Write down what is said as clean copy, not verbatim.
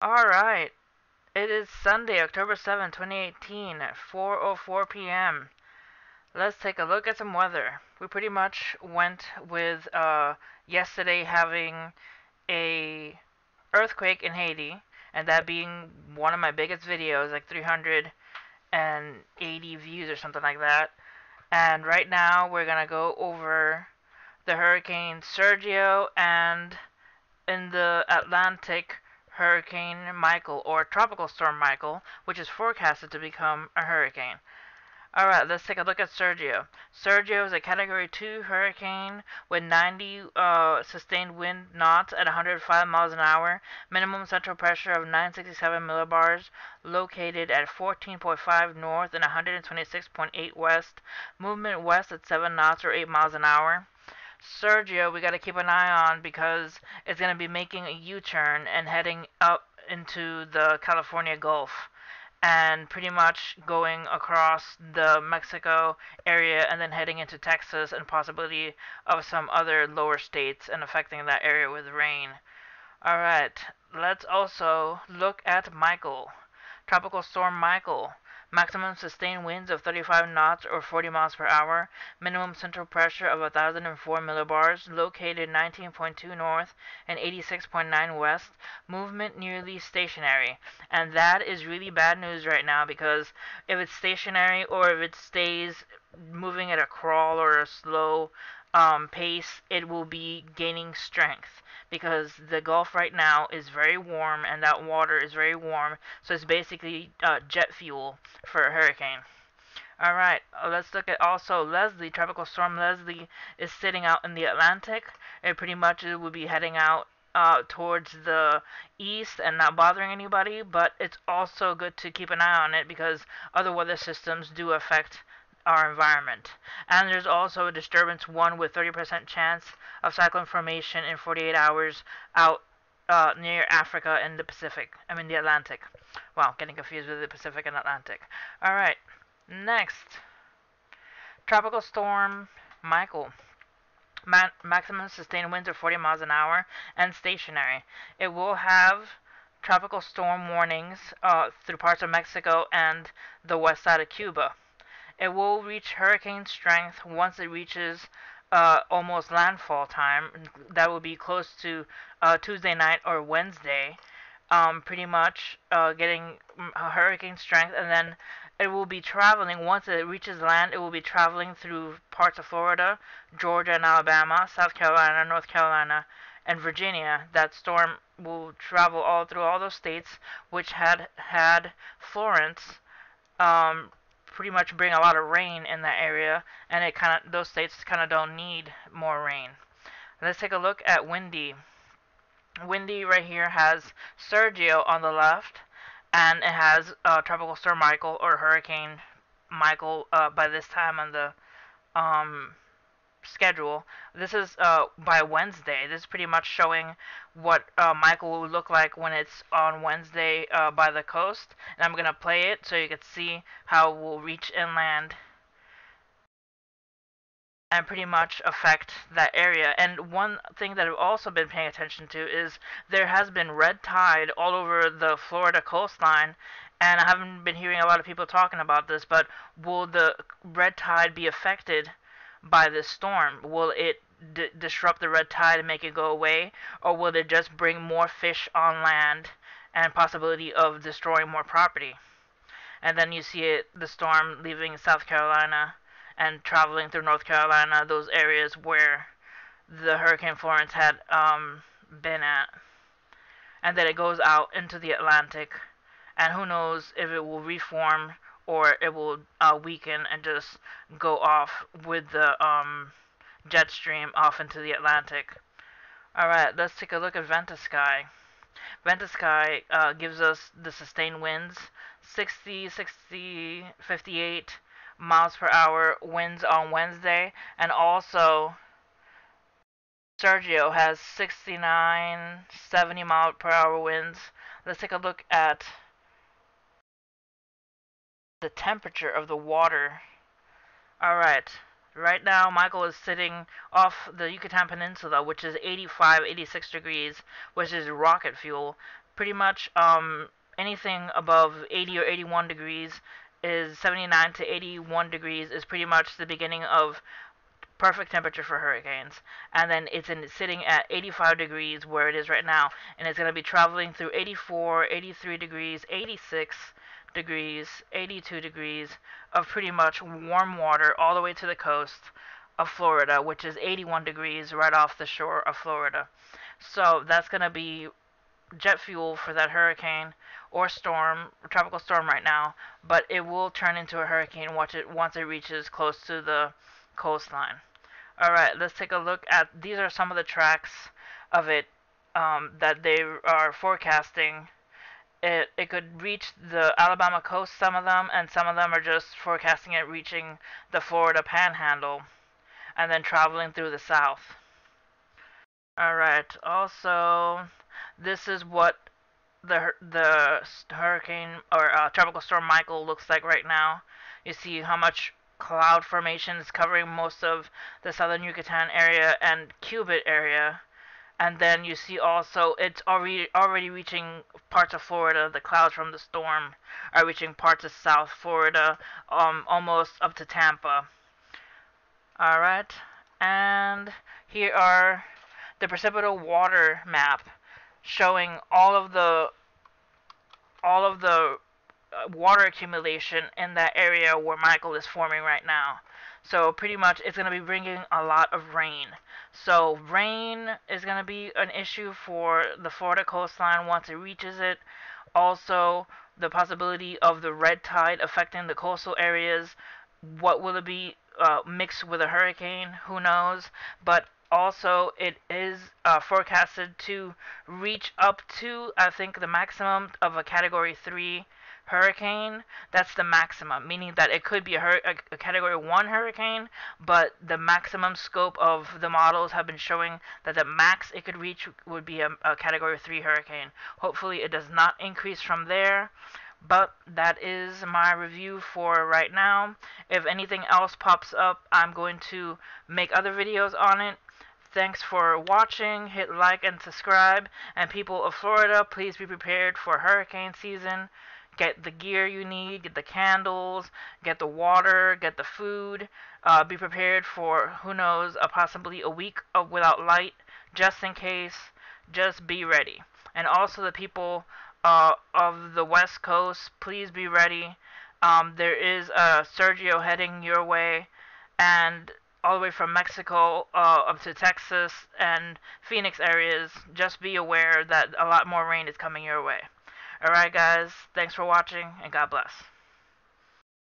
Alright, it is Sunday, October 7th, 2018 at 4:04 p.m. Let's take a look at some weather. We pretty much went with yesterday having a earthquake in Haiti, and that being one of my biggest videos, like 380 views or something like that. And right now we're gonna go over the Hurricane Sergio and in the Atlantic Hurricane Michael or Tropical Storm Michael, which is forecasted to become a hurricane. Alright, let's take a look at Sergio. Sergio is a Category 2 hurricane with 90 sustained wind knots at 105 miles an hour, minimum central pressure of 967 millibars, located at 14.5 north and 126.8 west, movement west at 7 knots or 8 miles an hour. Sergio, we got to keep an eye on because it's going to be making a U-turn and heading up into the California Gulf and pretty much going across the Mexico area and then heading into Texas and possibility of some other lower states and affecting that area with rain. Alright, let's also look at Michael. Tropical Storm Michael. Maximum sustained winds of 35 knots or 40 miles per hour. Minimum central pressure of 1004 millibars. Located 19.2 north and 86.9 west. Movement nearly stationary. And that is really bad news right now because if it's stationary or if it stays moving at a crawl or a slow pace, it will be gaining strength because the Gulf right now is very warm and that water is very warm, so it's basically jet fuel for a hurricane. Alright, let's look at also Leslie. Tropical Storm Leslie is sitting out in the Atlantic. It pretty much will be heading out towards the east and not bothering anybody, but it's also good to keep an eye on it because other weather systems do affect our environment. And there's also a disturbance 1 with 30% chance of cyclone formation in 48 hours out near Africa and the Pacific. I mean the Atlantic. Wow, getting confused with the Pacific and Atlantic. Alright, next. Tropical Storm Michael. Maximum sustained winds of 40 miles an hour and stationary. It will have tropical storm warnings through parts of Mexico and the west side of Cuba. It will reach hurricane strength once it reaches almost landfall time. That will be close to Tuesday night or Wednesday. Pretty much getting hurricane strength, and then it will be traveling. Once it reaches land, it will be traveling through parts of Florida, Georgia and Alabama, South Carolina, North Carolina, and Virginia. That storm will travel all through all those states, which had Florence pretty much bring a lot of rain in that area, and those states kind of don't need more rain. Let's take a look at Windy. Windy right here has Sergio on the left, and it has Tropical Storm Michael or Hurricane Michael by this time on the schedule. This is by Wednesday. This is pretty much showing what Michael will look like when it's on Wednesday by the coast. And I'm going to play it so you can see how it will reach inland and pretty much affect that area. And one thing that I've also been paying attention to is there has been red tide all over the Florida coastline. And I haven't been hearing a lot of people talking about this, but will the red tide be affected by this storm? Will it disrupt the red tide and make it go away, or will it just bring more fish on land and possibility of destroying more property? And then you see the storm leaving South Carolina and traveling through North Carolina, those areas where the Hurricane Florence had been at, and then it goes out into the Atlantic, and who knows if it will reform or it will weaken and just go off with the jet stream off into the Atlantic. Alright, let's take a look at ventusky. Ventusky gives us the sustained winds, 60, 60, 58 miles per hour winds on Wednesday, and also Sergio has 69, 70 mile per hour winds. Let's take a look at the temperature of the water. Alright, right now Michael is sitting off the Yucatan Peninsula, which is 85, 86 degrees, which is rocket fuel. pretty much anything above 80 or 81 degrees is 79 to 81 degrees is pretty much the beginning of perfect temperature for hurricanes. And then sitting at 85 degrees where it is right now, and it's going to be traveling through 84, 83 degrees, 86 degrees, 82 degrees of pretty much warm water all the way to the coast of Florida, which is 81 degrees right off the shore of Florida. So that's going to be jet fuel for that hurricane or storm, tropical storm right now, but it will turn into a hurricane once it reaches close to the coastline. Alright, let's take a look at, these are some of the tracks of it that they are forecasting. It could reach the Alabama coast, some of them, and some of them are just forecasting it reaching the Florida panhandle and then traveling through the south. Alright, also, this is what the hurricane or tropical storm Michael looks like right now. You see how much cloud formation is covering most of the southern Yucatan area and Cubit area. And then you see also it's already reaching parts of Florida. The clouds from the storm are reaching parts of South Florida, almost up to Tampa. Alright, and here are the precipitable water map showing all of the water accumulation in that area where Michael is forming right now. So pretty much it's going to be bringing a lot of rain. So rain is going to be an issue for the Florida coastline once it reaches it. Also, the possibility of the red tide affecting the coastal areas. What will it be mixed with a hurricane? Who knows? But also, it is forecasted to reach up to, I think, the maximum of a Category 3 hurricane. That's the maximum, meaning that it could be a Category 1 hurricane, but the maximum scope of the models have been showing that the max it could reach would be a Category 3 hurricane. Hopefully it does not increase from there. But that is my review for right now. If anything else pops up, I'm going to make other videos on it. Thanks for watching. Hit like and subscribe. And people of Florida, please be prepared for hurricane season. Get the gear you need, get the candles, get the water, get the food. Be prepared for, who knows, possibly a week without light, just in case. Just be ready. And also the people of the West Coast, please be ready. There is a Sergio heading your way, and all the way from Mexico up to Texas and Phoenix areas. Just be aware that a lot more rain is coming your way. Alright guys, thanks for watching, and God bless.